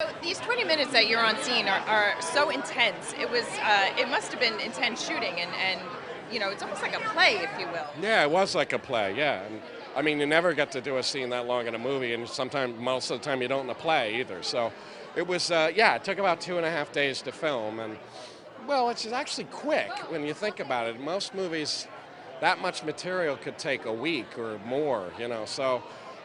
So these 20 minutes that you're on scene are so intense. It must have been intense shooting, and it's almost like a play, if you will. Yeah, it was like a play, yeah. And, I mean, you never get to do a scene that long in a movie, and sometimes, most of the time, you don't in a play either. So it was, yeah, it took about 2.5 days to film, and well, it's actually quick when you think about it. Most movies, that much material could take a week or more, so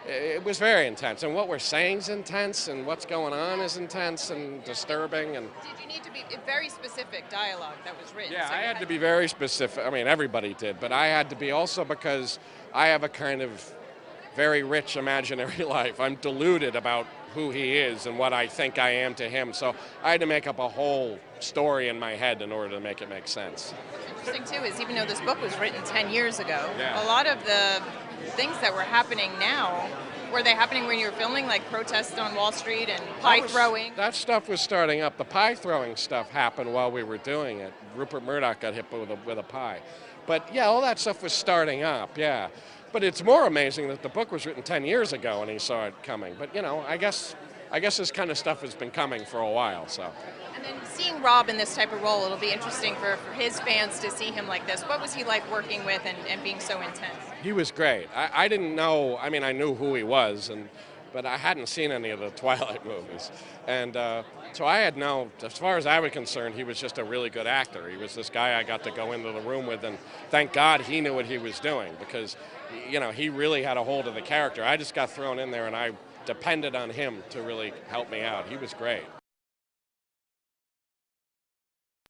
it was very intense. And what we're saying is intense, and what's going on is intense and disturbing. And Did you need to be very specific dialogue that was written? yeah, So I you had to be very specific. I mean, everybody did, but I had to be also because I have a kind of very rich imaginary life. I'm deluded about who he is and what I think I am to him. So I had to make up a whole story in my head in order to make it make sense. What's interesting too is even though this book was written 10 years ago, Yeah. a lot of the things that were happening now, were they happening when you were filming, like protests on Wall Street and pie throwing? That stuff was starting up. The pie throwing stuff happened while we were doing it. Rupert Murdoch got hit with a pie. But yeah, all that stuff was starting up, yeah. But it's more amazing that the book was written 10 years ago and he saw it coming. But I guess this kind of stuff has been coming for a while, so. And then seeing Rob in this type of role, it'll be interesting for his fans to see him like this. What was he like working with and being so intense? He was great. I didn't know, I mean, I knew who he was, but I hadn't seen any of the Twilight movies. And so I had no, as far as I was concerned, he was just a really good actor. He was this guy I got to go into the room with, and thank God he knew what he was doing because, he really had a hold of the character. I just got thrown in there and I depended on him to really help me out. He was great.